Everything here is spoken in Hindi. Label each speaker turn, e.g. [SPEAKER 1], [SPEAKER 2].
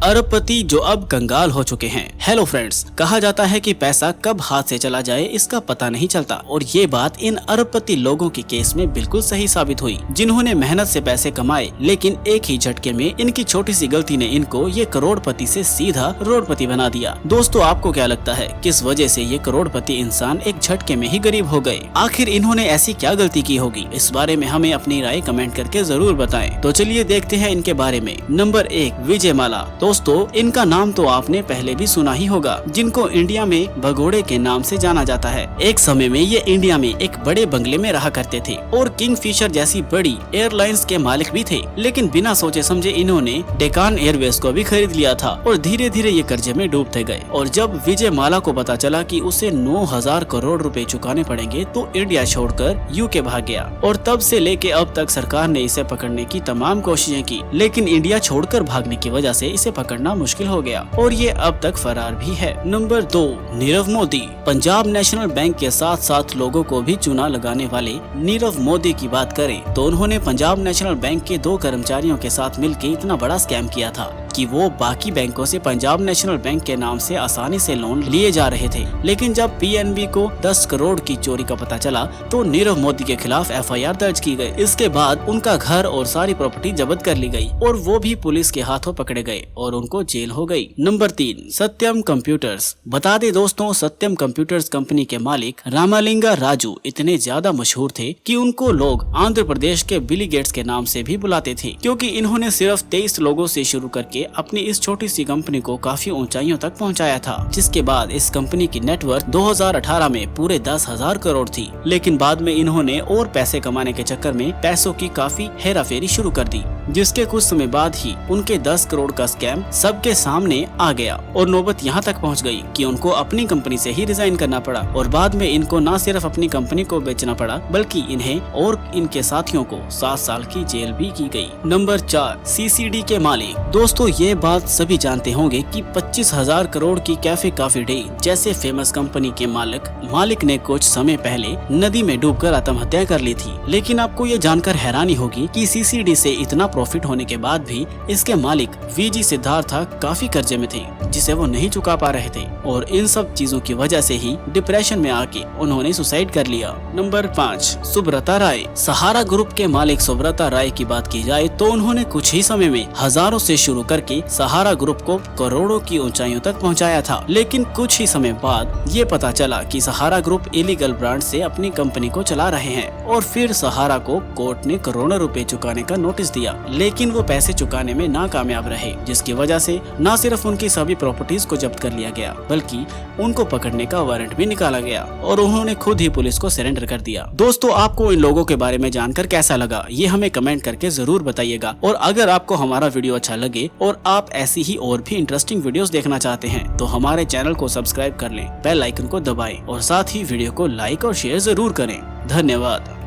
[SPEAKER 1] अरबपति जो अब कंगाल हो चुके हैं। हेलो फ्रेंड्स, कहा जाता है कि पैसा कब हाथ से चला जाए इसका पता नहीं चलता, और ये बात इन अरबपति लोगों के केस में बिल्कुल सही साबित हुई, जिन्होंने मेहनत से पैसे कमाए, लेकिन एक ही झटके में इनकी छोटी सी गलती ने इनको ये करोड़पति से सीधा रोडपति बना दिया। दोस्तों, आपको क्या लगता है किस वजह से ये करोड़पति इंसान एक झटके में ही गरीब हो गए? आखिर इन्होंने ऐसी क्या गलती की होगी? इस बारे में हमें अपनी राय कमेंट करके जरूर बताएं। तो चलिए देखते हैं इनके बारे में। नंबर 1, विजय माला। दोस्तों, इनका नाम तो आपने पहले भी सुना ही होगा, जिनको इंडिया में भगोड़े के नाम से जाना जाता है। एक समय में ये इंडिया में एक बड़े बंगले में रहा करते थे और किंगफिशर जैसी बड़ी एयरलाइंस के मालिक भी थे, लेकिन बिना सोचे समझे इन्होंने डेकान एयरवेज को भी खरीद लिया था और धीरे धीरे ये कर्जे में डूबते गए। और जब विजय माला को पता चला कि उसे 9,000 करोड़ रुपए चुकाने पड़ेंगे, तो इंडिया छोड़कर यूके भाग गया। और तब से लेके अब तक सरकार ने इसे पकड़ने की तमाम कोशिशें की, लेकिन इंडिया छोड़कर भागने की वजह से इसे पकड़ना मुश्किल हो गया और ये अब तक फरार भी है। Number 2, Nirav Modi. Punjab national bank के साथ साथ लोगों को भी चूना लगाने वाले नीरव मोदी की बात करें तो उन्होंने पंजाब नेशनल बैंक के 2 कर्मचारियों के साथ मिलकर इतना बड़ा स्कैम किया था कि वो बाकी बैंकों से पंजाब नेशनल बैंक के नाम से आसानी से लोन लिए जा रहे थे। लेकिन जब पीएनबी को 10 करोड़ की चोरी का पता चला तो नीरव मोदी के खिलाफ एफआईआर दर्ज की गई। इसके बाद उनका घर और सारी प्रॉपर्टी जब्त कर ली गई और वो भी पुलिस के हाथों पकड़े गए और उनको जेल हो गई। नंबर 3, सत्यम कंप्यूटर्स। बता दे दोस्तों, सत्यम कंप्यूटर्स कंपनी के मालिक रामालिंगा राजू इतने ज्यादा मशहूर थे कि उनको लोग आंध्र प्रदेश के बिली गेट्स के नाम से भी बुलाते थे, क्योंकि इन्होंने सिर्फ 23 लोगों से शुरू करके अपनी इस छोटी सी कंपनी को काफी ऊंचाइयों तक पहुंचाया था, जिसके बाद इस कंपनी की नेटवर्थ 2018 में पूरे 10,000 करोड़ थी। लेकिन बाद में इन्होंने और पैसे कमाने के चक्कर में पैसों की काफी हेराफेरी शुरू कर दी, जिसके कुछ समय बाद ही उनके 10 करोड़ का स्कैम सबके सामने आ गया और नौबत यहाँ तक पहुँच गई कि उनको अपनी कंपनी से ही रिजाइन करना पड़ा। और बाद में इनको न सिर्फ अपनी कंपनी को बेचना पड़ा, बल्कि इन्हें और इनके साथियों को 7 साल की जेल भी की गई। नंबर 4, सीसीडी के मालिक। दोस्तों, ये बात सभी जानते होंगे कि 25,000 करोड़ की कैफे कॉफी डे जैसे फेमस कंपनी के मालिक ने कुछ समय पहले नदी में डूबकर आत्महत्या कर ली थी। लेकिन आपको ये जानकर हैरानी होगी कि सीसीडी से इतना प्रॉफिट होने के बाद भी इसके मालिक वीजी सिद्धार्था काफी कर्जे में थे, जिसे वो नहीं चुका पा रहे थे, और इन सब चीजों की वजह से ही डिप्रेशन में आके उन्होंने सुसाइड कर लिया। नंबर 5, सुब्रता राय। सहारा ग्रुप के मालिक सुब्रता राय की बात की जाए तो उन्होंने कुछ ही समय में हजारों से शुरू करके सहारा ग्रुप को करोड़ों की ऊंचाइयों तक पहुंचाया था। लेकिन कुछ ही समय बाद ये पता चला कि सहारा ग्रुप इलीगल ब्रांड से अपनी कंपनी को चला रहे हैं, और फिर सहारा को कोर्ट ने करोड़ों रुपए चुकाने का नोटिस दिया, लेकिन वो पैसे चुकाने में नाकामयाब रहे, जिसकी वजह से न सिर्फ उनकी सभी प्रॉपर्टीज को जब्त कर लिया गया, बल्कि उनको पकड़ने का वारंट भी निकाला गया और उन्होंने खुद ही पुलिस को सरेंडर कर दिया। दोस्तों, आपको इन लोगों के बारे में जानकर कैसा लगा, ये हमें कमेंट करके जरूर बताइएगा। और अगर आपको हमारा वीडियो अच्छा लगे और आप ऐसी ही और भी इंटरेस्टिंग वीडियोस देखना चाहते हैं तो हमारे चैनल को सब्सक्राइब कर लें, बेल आइकन को दबाएं और साथ ही वीडियो को लाइक और शेयर जरूर करें। धन्यवाद।